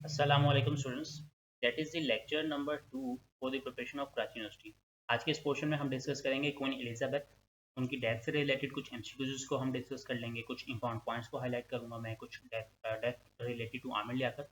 Assalamualaikum students. That is the lecture number 2 for the preparation of Karachi University. आज के इस portion में हम डिस्कस करेंगे क्वीन एलिजाबेथ, उनकी डेथ से रिलेटेड कुछ एमसीक्यूज को हम डिस्कस कर लेंगे, कुछ इंपॉर्टेंट पॉइंट्स को हाईलाइट करूंगा मैं, कुछ death related to Aamir Liaquat,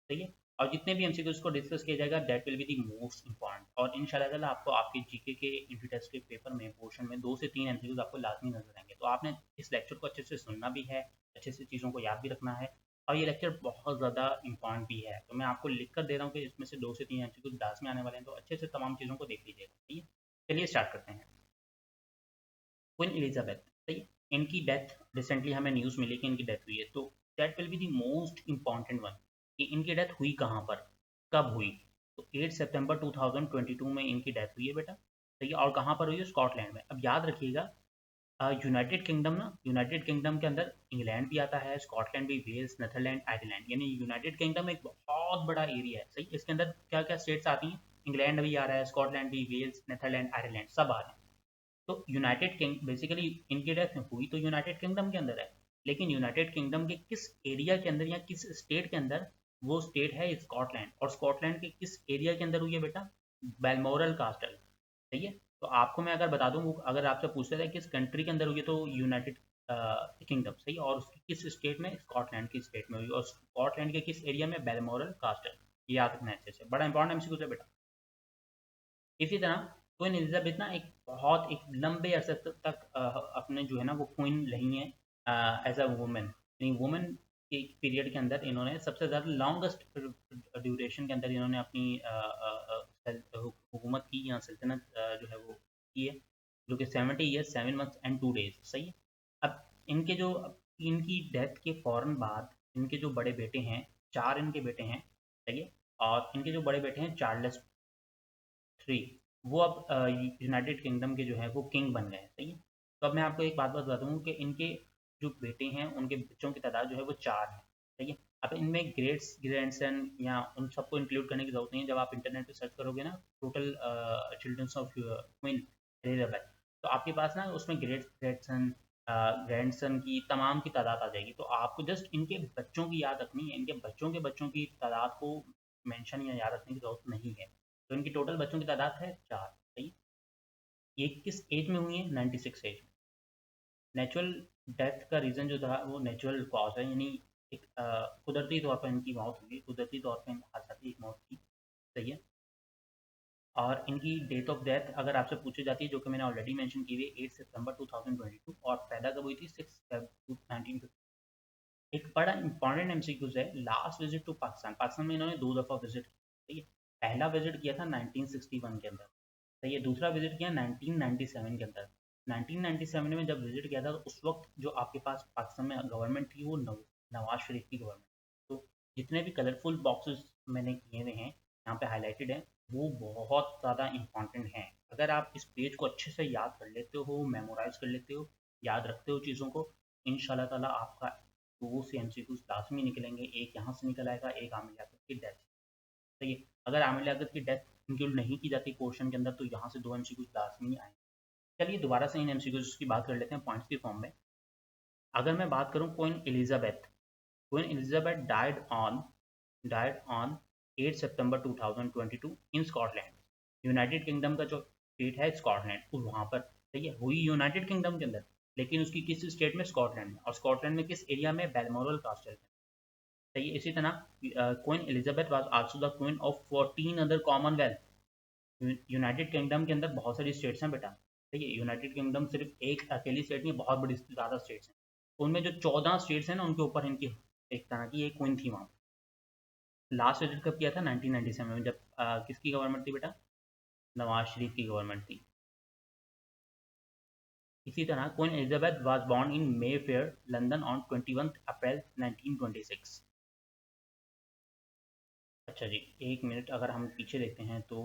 सही है। और जितने भी एमसीक्यूज को डिस्कस किया जाएगा that will be the most important, और इंशाल्लाह आपको आपके जीके के इंट्री टेस्ट के पेपर में पोर्शन में 2 से 3 एमसीक्यूज आपको लाजमी नजर आएंगे। तो आपने इस लेक्चर को अच्छे से सुनना भी है, अच्छे से चीज़ों को याद भी रखना है, और ये लेक्चर बहुत ज़्यादा इंपॉर्टेंट भी है। तो मैं आपको लिख कर दे रहा हूँ कि इसमें से 2 से 3 एमसीक्यू लास्ट में आने वाले हैं, तो अच्छे से तमाम चीज़ों को देख लीजिएगा, ठीक है। चलिए स्टार्ट करते हैं। क्वीन एलिजाबेथ, सही है। इनकी डेथ रिसेंटली हमें न्यूज़ मिली कि इनकी डेथ हुई है, तो that will be the most important one कि इनकी डेथ हुई कहाँ पर, कब हुई। तो 8 सितंबर 2022 में इनकी डेथ हुई है बेटा, सही है। और कहाँ पर हुई है? स्कॉटलैंड में। अब याद रखिएगा, यूनाइटेड किंगडम ना, यूनाइटेड किंगडम के अंदर इंग्लैंड भी आता है, स्कॉटलैंड भी, वेल्स, नेदरलैंड, आयरलैंड, यानी यूनाइटेड किंगडम एक बहुत बड़ा एरिया है, सही। इसके अंदर क्या क्या स्टेट्स आती हैं? इंग्लैंड भी आ रहा है, स्कॉटलैंड भी, वेल्स, नेदरलैंड, आयरलैंड, सब आ रहे हैं। तो यूनाइटेड किंग बेसिकली इनकी डेथ हुई तो यूनाइटेड किंगडम के अंदर है, लेकिन यूनाइटेड किंगडम के किस एरिया के अंदर या किस स्टेट के अंदर? वो स्टेट है स्कॉटलैंड, और स्कॉटलैंड के किस एरिया के अंदर हुई है बेटा? बेलमोरल कास्टल, सही है। तो आपको मैं अगर बता दूं, अगर आपसे पूछते थे किस कंट्री के अंदर हुई है, तो यूनाइटेड किंगडम, सही। और उसकी किस स्टेट में? स्कॉटलैंड की स्टेट में हुई, और स्कॉटलैंड के किस एरिया में? बेलमोरल कास्टल। ये याद रखना है अच्छे से, बड़ा इंपॉर्टेंट एमसीक्यू है बेटा। इसी तरह क्वीन एलिजाबेथ ना एक बहुत एक लंबे अरसे तक अपने जो है ना वो क्वीन रही हैं एज अ वुमेन। यानी वुमेन के पीरियड के अंदर इन्होंने सबसे ज़्यादा लॉन्गेस्ट ड्यूरेशन के अंदर इन्होंने अपनी हुकूमत की या सल्तनत जो है वो की है, जो कि 70 ईयर्स 7 मंथ्स एंड 2 डेज, सही है। अब इनके जो इनकी डेथ के फ़ौरन बाद इनके जो बड़े बेटे हैं, 4 इनके बेटे हैं, सही है। और इनके जो बड़े बेटे हैं चार्ल्स थ्री, वो अब यूनाइटेड किंगडम के जो है वो किंग बन गए हैं, सही है। तो अब मैं आपको एक बात बता दूँ कि इनके जो बेटे हैं उनके बच्चों की तादाद जो है वो 4 है, सही है। अब इनमें ग्रेट्स ग्रैंडसन या उन सबको इंक्लूड करने की जरूरत नहीं है। जब आप इंटरनेट पे सर्च करोगे ना, total childrens of queen Elizabeth, तो आपके पास ना उसमें ग्रेट्स ग्रैंडसन ग्रैंडसन की तमाम की तादाद आ जाएगी। तो आपको जस्ट इनके बच्चों की याद रखनी है, इनके बच्चों के बच्चों की तादाद को मेंशन या याद रखने की जरूरत नहीं है। तो इनकी टोटल बच्चों की तादाद है 4, सही। ये किस एज में हुई है? 96 एज में। नेचुरल डेथ का रीज़न जो था वो नेचुरल कॉज है, यानी एक कुदरती तौर पर इनकी मौत हुई, कुदरती तौर पर हादसाती एक मौत थी, सही है। और इनकी डेट ऑफ डेथ अगर आपसे पूछी जाती है, जो कि मैंने ऑलरेडी मेंशन की हुई है, 8 सितंबर 2022, और पैदा कब हुई थी? 6 एक बड़ा इंपॉर्टेंट एमसीक्यूज है, last visit to Pakistan. Pakistan में इन्होंने 2 दफ़ा विजिट किया, ठीक है। पहला विजिट किया था 1961 के अंदर, सही है। दूसरा विजिट किया 1997 के अंदर। 1997 में जब विजिट किया था तो उस वक्त जो आपके पास पाकिस्तान में गवर्नमेंट थी वो नवाज शरीफ की गवर्नमेंट। तो जितने भी कलरफुल बॉक्सेस मैंने किए हुए हैं यहाँ पे हाईलाइटेड हैं, वो बहुत ज़्यादा इंपॉर्टेंट हैं। अगर आप इस पेज को अच्छे से याद कर लेते हो, मेमोराइज कर लेते हो, याद रखते हो चीज़ों को, इंशाल्लाह ताला आपका 2 से एमसीक्यूज लाजमी निकलेंगे। एक यहाँ से निकल आएगा, एक आमिर लियाकत की डेथ, सही है। अगर आमिर लियाकत की डेथ इंक्लूड नहीं की जाती पोर्शन के अंदर, तो यहाँ से 2 एमसीक्यूज लाजमी आएंगे। चलिए दोबारा से इन एमसीक्यूज की बात कर लेते हैं पॉइंट्स की फॉर्म में। अगर मैं बात करूँ queen Elizabeth died on 8 September 2022 in Scotland. United kingdom का जो स्टेट है स्कॉटलैंड, वहाँ पर, सही है। हुई यूनाइटेड किंगडम के अंदर, लेकिन उसकी किस स्टेट में? स्कॉटलैंड में। और स्कॉटलैंड में किस एरिया में? बैलमोरल कास्टल में, सही है। इसी तरह queen Elizabeth was also the queen of 14 other Commonwealth. United kingdom के अंदर बहुत सारी स्टेट्स हैं बेटा, ठीक है। यूनाइटेड किंगडम सिर्फ एक अकेली स्टेट नहीं, बहुत बड़ी ज़्यादा स्टेट्स हैं। उनमें जो 14 स्टेट्स हैं ना, उनके ऊपर इनकी एक तरह की एक क्वीन थी वहाँ। लास्ट विजिट कब किया था? 1997 में, जब किसकी गवर्नमेंट थी बेटा? नवाज शरीफ की गवर्नमेंट थी। इसी तरह queen Elizabeth was born in may fair London on 21 अप्रैल 1926। अच्छा जी, एक मिनट, अगर हम पीछे देखते हैं तो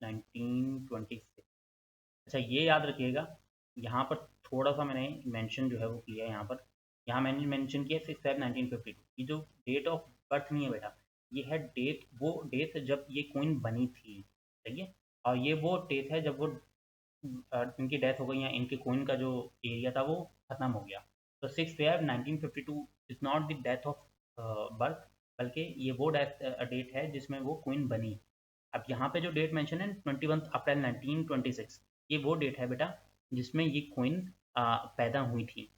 1926। अच्छा ये याद रखिएगा, यहाँ पर थोड़ा सा मैंने मेंशन जो है वो किया है यहाँ पर। यहाँ मैंने मेंशन किया 6 Feb 1952। ये जो डेट ऑफ बर्थ नहीं है बेटा, ये है डेट, वो डेट जब ये क्वीन बनी थी, सही है। और ये वो डेट है जब वो इनकी डेथ हो गई, या इनके क्वीन का जो एरिया था वो खत्म हो गया। तो 6 Feb 1952 is not the death of birth, बल्कि ये वो डेट है जिसमें वो क्वीन बनी। अब यहाँ पे जो डेट मेंशन है 21 अप्रैल 1926, ये वो डेट है बेटा जिसमें ये क्वीन पैदा हुई थी।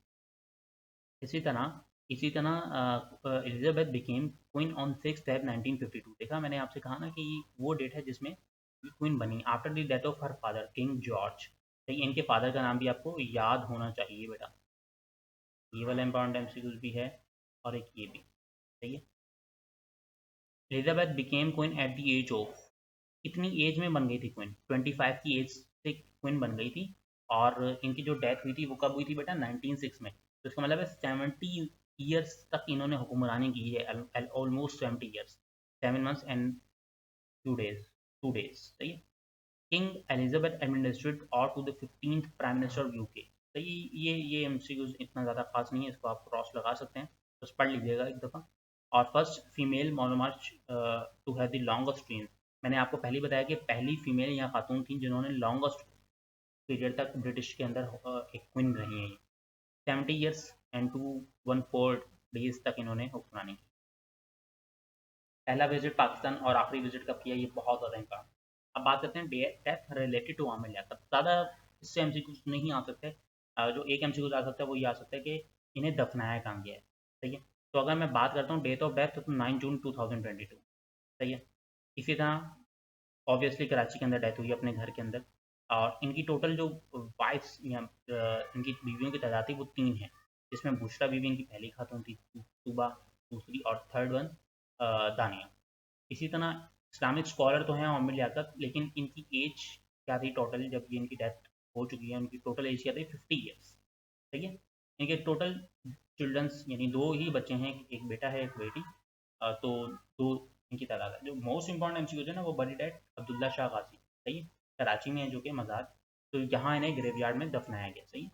इसी तरह Elizabeth became queen on 6 Feb 1952। देखा मैंने आपसे कहा ना कि वो डेट है जिसमें ये क्वीन बनी after the death of her father king George. ठीक है, इनके फादर का नाम भी आपको याद होना चाहिए बेटा। ये वाला इंपॉर्टेंट एमसीक्यूज भी है और एक ये भी। सही है। Elizabeth became queen at the age of, कितनी एज में बन गई थी क्वीन? 25 की एज से क्वीन बन गई थी। और इनकी जो डेथ हुई थी वो कब हुई थी बेटा? 1906 में। तो इसका मतलब है 70 ईयर्स तक इन्होंने हुक्मरानी की है, almost 70 years, 7 months and 2 days, 2 days. सही है। किंग एलिजाबेथ एडमिनिस्ट्रेट और to the 15th prime minister of UK. सही। ये एमसीक्यूज इतना ज़्यादा खास नहीं है, इसको आप क्रॉस लगा सकते हैं, बस पढ़ लीजिएगा एक दफ़ा। और first female monarch to have the longest reign. मैंने आपको पहले ही बताया कि पहली फीमेल या खातून थी जिन्होंने लॉन्गेस्ट पीरियड तक ब्रिटिश के अंदर एक क्वीन रही हैं। 70 ईयर्स एंड 214 डेज तक इन्होंने हुक्मरानी की। पहला विजिट पाकिस्तान और आखिरी विजिट कब किया, ये बहुत ज़्यादा इंपॉर्टेंट। अब बात करते हैं death related to Aamir Liaquat. ज़्यादा इससे एमसीक्यूज नहीं आ सकते। जो एक एमसीक्यूज आ सकता है वो ये आ सकता है कि इन्हें दफनाया कहाँ गया है। सही है। तो अगर मैं बात करता हूँ डेट ऑफ डेथ तो 9 जून 2022। सही है। इसी तरह ऑब्वियसली कराची के अंदर डेथ हुई अपने घर के अंदर। और इनकी टोटल जो वाइफ्स या इनकी बीवियों की तादाद थी वो 3 है, जिसमें बुशरा बीवी इनकी पहली खातून थी, तूबा दूसरी, और थर्ड वन दानिया। इसी तरह इस्लामिक स्कॉलर तो हैं आमिर लियाकत, लेकिन इनकी एज क्या थी टोटल जब ये इनकी डेथ हो चुकी है? उनकी टोटल एज क्या थी? 50 ईयर्स। ठीक है। इनके टोटल चिल्ड्रंस यानी 2 ही बच्चे हैं, एक बेटा है एक बेटी। तो 2 इनकी तादाद है। जो मोस्ट इंपॉर्टेंट एमसीक्यू है ना वो बड़ी डैड अब्दुल्ला शाह गाजी। सही है। कराची में है जो कि मज़ार, तो यहाँ इन्हें ग्रेवयार्ड में दफनाया गया। सही है।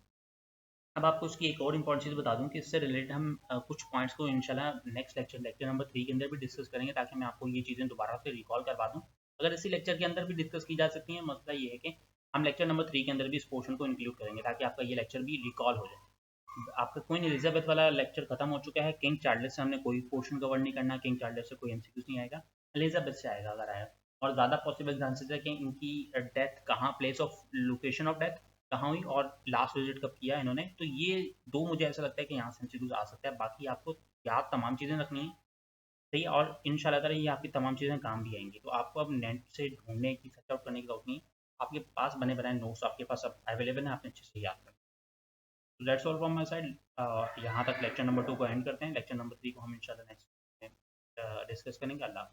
अब आपको इसकी एक और इंपॉर्टेंट चीज़ बता दूं कि इससे रिलेटेड हम कुछ पॉइंट्स को इंशाल्लाह नेक्स्ट लेक्चर, लेक्चर नंबर 3 के अंदर भी डिस्कस करेंगे, ताकि मैं आपको ये चीज़ें दोबारा से रिकॉल करवा दूँ। अगर इसी लेक्चर के अंदर भी डिस्कस की जा सकती हैं, मसला ये है कि हम लेक्चर नंबर 3 के अंदर भी इस पोर्शन को इंक्लूड करेंगे, ताकि आपका ये लेक्चर भी रिकॉल हो जाए। आपका क्वीन एलिजाबेथ वाला लेक्चर खत्म हो चुका है। किंग चार्ल्स से हमने कोई पोर्शन कवर नहीं करना, किंग चार्ल्स से कोई एमसीक्यूज नहीं आएगा, एलिजाबेथ से आएगा अगर आया। और ज़्यादा पॉसिबल चांसेस है कि इनकी डेथ कहाँ, place of location of death कहाँ हुई और लास्ट विजिट कब किया इन्होंने, तो ये दो मुझे ऐसा लगता है कि यहाँ से एमसीक्यूज आ सकता है। बाकी आपको याद तमाम चीज़ें रखनी है। सही है। और इंशाल्लाह ताला ये आपकी तमाम चीज़ें काम भी आएंगी। तो आपको अब नेट से ढूंढने की, सर्च आउट करने की जरूरत नहीं है। आपके पास बने बनाए नोट्स आपके पास अब अवेलेबल हैं, आपने अच्छे से याद कर। तो that's all from my side. यहाँ तक लेक्चर नंबर 2 को एंड करते हैं। लेक्चर नंबर 3 को हम इंशाल्लाह नेक्स्ट में डिस्कस करेंगे। अल्लाह।